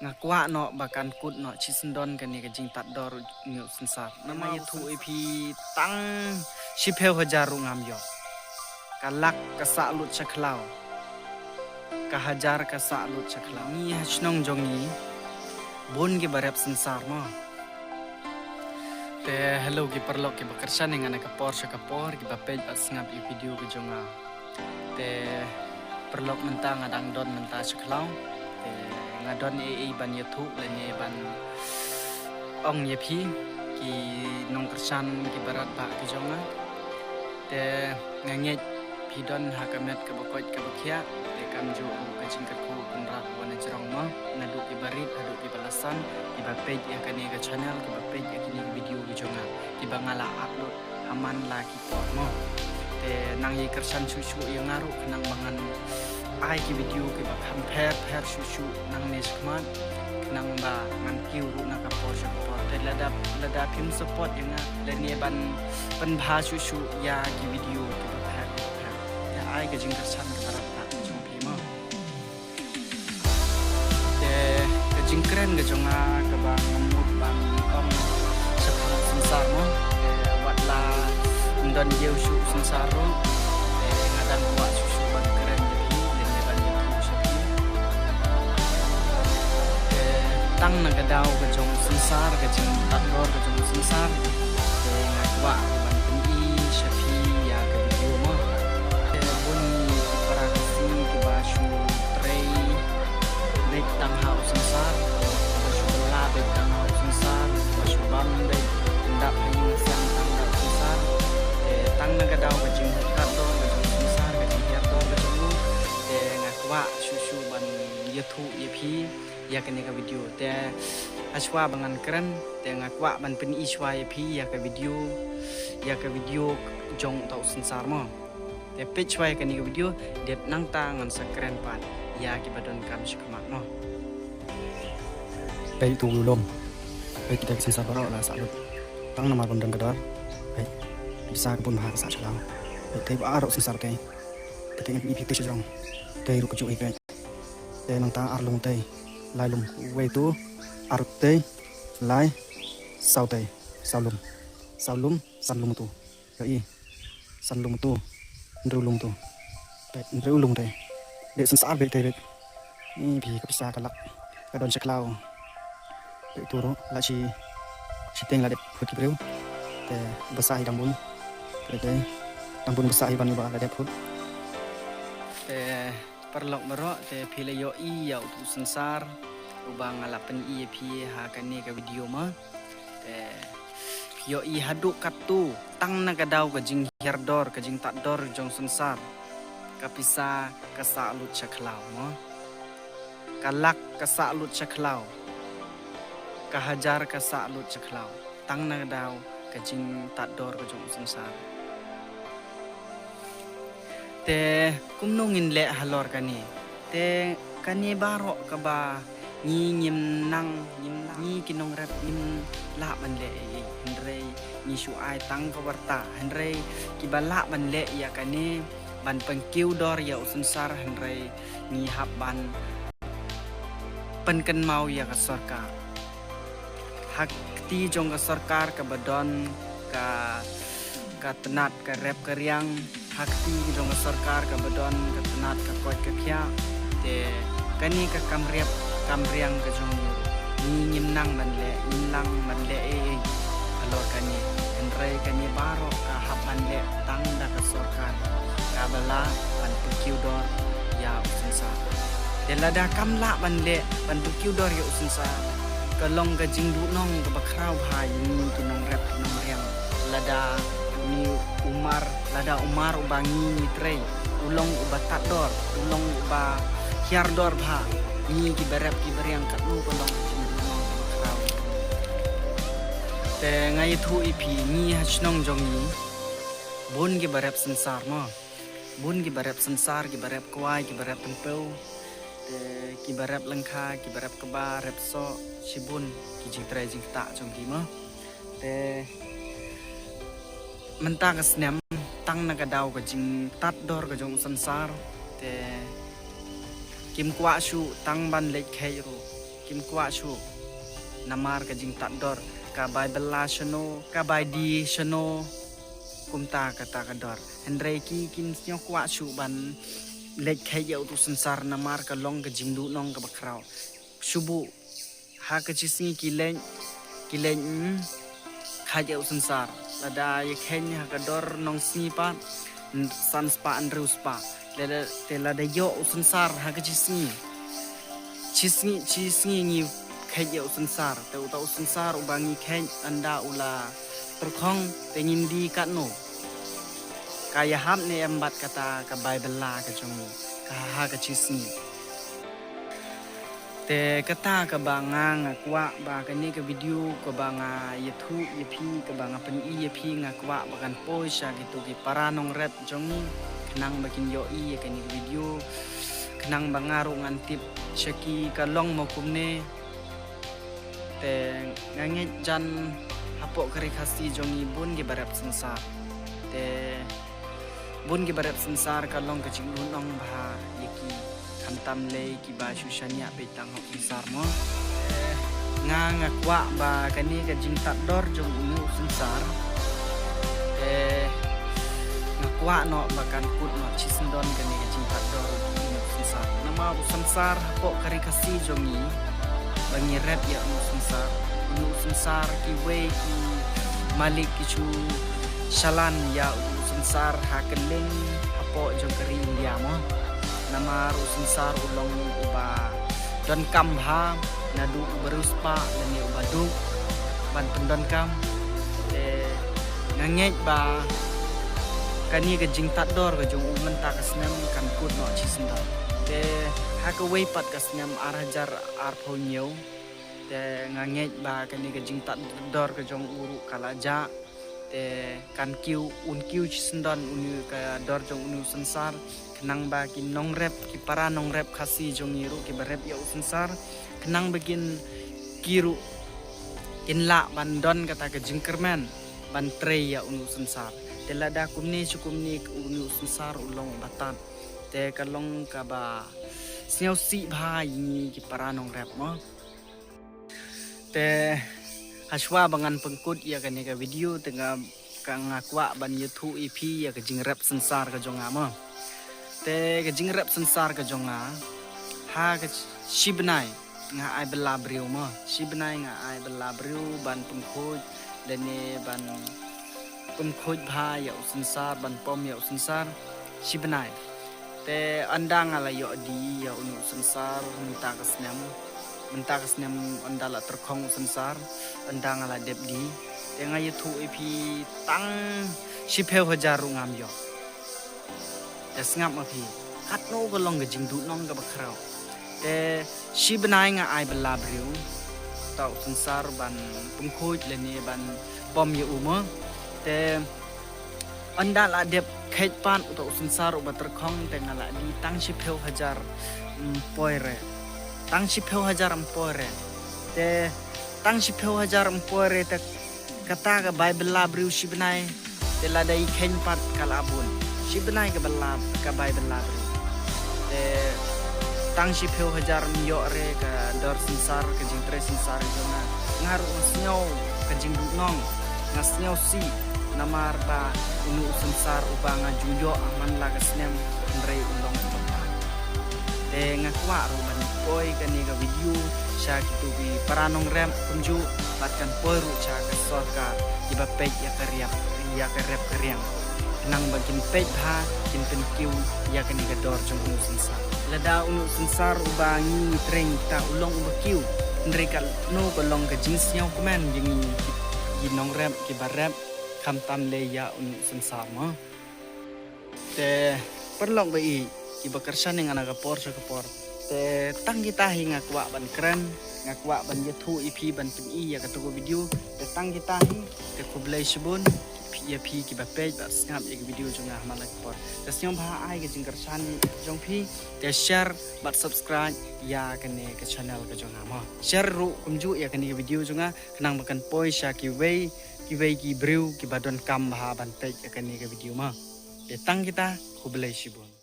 ngakwa no bakan kut no chisendon kan ni kajing tak dor nyu sensar nama itu epi tang shipeu hajaru ngam yo kalak kasalut chaklau kahajar kasalut chaklau ni hasnong jongi bon ge barep sensar mo te hello ki perlok ki bakarsan dengan kapor sakapor ki bapej asngap i video ke jonga te perlok mentang adang don menta chaklau te ngadon ban YouTube le ne ban ong ye phi ki nong kersan ki barat ba ki jonga te nganget phi don hakamet ke bokoj ke bokia te kam ju ke jingkat ku kunra wana jerong ma nadu ki barit adu ki balasan ki ba page ya kane ke channel ki ba page ya kini video ki jonga ki ba ngala upload aman la ki por mo te nang ye kersan susu yang ngaru kenang mangan ai ki video ki ba compare susu nang ne skman nang ba ngan kiu ru na ka por support te lada pim support yang le ne ban bha susu ya ki video ki ba ya ai ke jing kersan ka rat ta jong pi mo te ke jing kren ke jonga ka ba ngamut bang om sepuluh sensar mo wat la ndon jeu su sensar ro ngadang buat susu ban keren tang na gadao ke jong sensar ke jing takor ke jong sensar ke ngakwa ban pi shafi ya ke video mo ke bun para kasi ke basu trei dek tang hau sensar basu la dek tang hau sensar basu bam dek ndak hayu sang tang hau sensar tang na gadao ke jing takor ke jong sensar ke jing takor ke jong ke ngakwa susu ban YouTube ye pi ya kene ka video te aswa bangan keren te ngakwa ban pen iswa ye pi ya ka video jong tau sensar mo te page wa kene ka video dep nang ta ngan sa keren pan ya ki badon kam shikmat mo pe tu lom pe kita sensar baro la salut tang nama bondang kedar pe bisa pun bahasa sa chalang te ba aro sensar te te ngi pi te jong te ru ku ju pe te nang ta ar long te lai lum wei tu arut tei lai sau tei sau lum san lum tu i san lum tu ndru lum tu te ndru lum tei de san sa be tei ni pi ka bisa ka lak ka don chaklau pe tu ro la chi teng la de phut ki breu te basa hi dambun te dambun basa hi ban ba la de phut te perlok baro te phile yo I ya tu sensar ubang alapan I pi ha kane ka video ma te yo I haduk katu tang na gadau ka jing herdor ka jing tak dor jong sensar ka pisa ka salut chaklau mo kalak ka salut chaklau ka hajar ka salut chaklau tang na gadau ka jing tak dor ka jong sensar te kumnongin le halor kani te kani baro ka ba ni nyim nang ni kinong rap nim la ban le henre ni shu ai tang ka warta henre ki bala ban le ya kani ban pengkiu dor ya usunsar henre ni hab ban penken mau ya ka sarkar hak ti jong ka sarkar ka badon ka tenat ka rap ka riang hakti dong sarkar ka badon ka tenat ka koi ka khya te kani ka kamriang ka jong ni nyim nang man le alor kani enre kani baro ka hapan le tang da ka sarkar ka bala ban pukiu dor ya usensa te lada kamla ban le ban pukiu dor ya usensa ka long ka jingdu nong ka bakrau hai ni kinong rap kinong riang lada ni lada Umar ubangi ni trei ulong uba takdor ulong uba hiardor bha ni ki berang kat lu kolong krau te ngai thu ipi ni hasnong jongi bun ki berap sensar mo bun ki berap sensar ki berap kwai ki berap tempeu te ki berap lengkha ki berap keba rap so sibun ki jing trei jing ta jongi mo te mentang kesnem tang na gadau ka jing tat dor ka jong sensar te kim kwa shu tang ban lek khai ro ki kim kwa chu namar ka jing tak dor ka bai bela shano ka bai di shano kumta kata ka dor hendrei ki kin snyo kwa chu ban lek khai yau tu sansar namar ka long ka jing du nong ka bakrao shubu ha ka chisngi ki len khai yau sansar lada ye khen ha ka dor nong sni pa san spa an ru spa lada te lada yo sansar ha ka chisngi ni khai yau sansar te uta sansar ubangi khen anda ula terkhong te ngindi kat no kaya ham ne embat kata ka Bible la ka jongi ka ha ka chisni te kata ka banga kwa ba ka ni ka video ka banga yathu yepi ka banga pen i yepi ngakwa bakan poisha gitu ki paranong rap jongi kenang bakin yo i ka ni video kenang bangaru ngantip shaki ka long mo kumne te nganget jan hapo kari khasi jongi bun ge barap sansar te bun ge barap sansar kalong ka ching nong bha yeki khantam le ki ba shushanya pe tang hok sansar mo nga kwa ba kani ka jing tak dor jong unu sansar nga kwa no bakan kut no chisndon kani ka jing tak dor unu sansar nama sansar hapo kari khasi jongi bangi rap ya unu sansar ki we ki malik ki chu shalan ya sansar hakeling hapo jong kari India mo nama sansar ulong uba don kam ha nadu beruspa dan ya uba du ban pendon kam nganget ba kani ka jing tak dor ka jong umen ta kasnam kan kut no chisnda te hakaway pat kasnam arhajar arphonyo te nganget ba kani ka jing tak dor ka jong uru kalaja te kan kiu chisndon unu ka dor jong unu sansar kenang ba ki nong rap ki para nong rap khasi jong iru ki barep ya sansar kenang begin kiru kinla bandon kata ka jingkerman ban tre ya unu sansar te lada kumni unu sansar ulong batan te kalong ka ba sneu si bhai ni ki para nong rap mo te haswa bangan pengkut ya kan ka video tengah ka ngakwa ban YouTube EP ya ka jing rap sansar ka jonga mo te ka jing rap sansar ka jonga ha ka shibnai nga ai belabriu mo shibnai nga ai belabriu ban pengkut dan ne ban pengkut bha ya sansar ban pom ya sansar shibnai te andang ala yo di ya unu sansar minta kasnam andala terkhong sansar andang ala debdi tenga YouTube EP tang shipeu hajaru ngam yo esngam api katno golong gejing du nong ga bakrao te shibnai nga ai belabriu tau sansar ban pengkhoj leni ban pom yo umo te andala deb khet pan utau sansar uba terkhong tenga la di tang shipeu hajar poire tang shipeu hajar empore te tang shipeu hajar empore te kata ka Bible labriu shibnai te ladai khen pat kalabun shibnai ka balab ka Bible labriu te tang shipeu hajar myo re ka dor sansar ka jing tre sansar jona ngaru snyo ka jing nong ngasnyo si namar ba unu sansar uba ngajuyo aman laga snem ndrei ulong te ngakwa ruban poi kani ka video sha kitu bi paranong rem kunju batkan poru cha ka sorka iba pej ya karyang nang bagin pej ha kin pen kiu ya kani ka dor jong unu sansar lada unu sansar ubangi treng ta ulong uba kiu ndreka no golong ka jingsnyaw kumen jingi ginong rem ki barem kam tam le ya unu sansar mo te perlong ba i iba kersan yang anak kapor te tang kita hinga kwa ban keren ngakwa ban YouTube EP ban pin i ya katugo video te tang kita hi te kublai shibun ya pi ki ba page ba snap ya video jonga malak por te syong ba ai ke jing kersan jong pi te share bat subscribe ya kene ke channel ke jonga ma share ru kumju ya kene video jonga kenang bakan poi sha ki wei ki brew ki badon kam ba ban page ya kene ke video ma te tang kita kublai shibun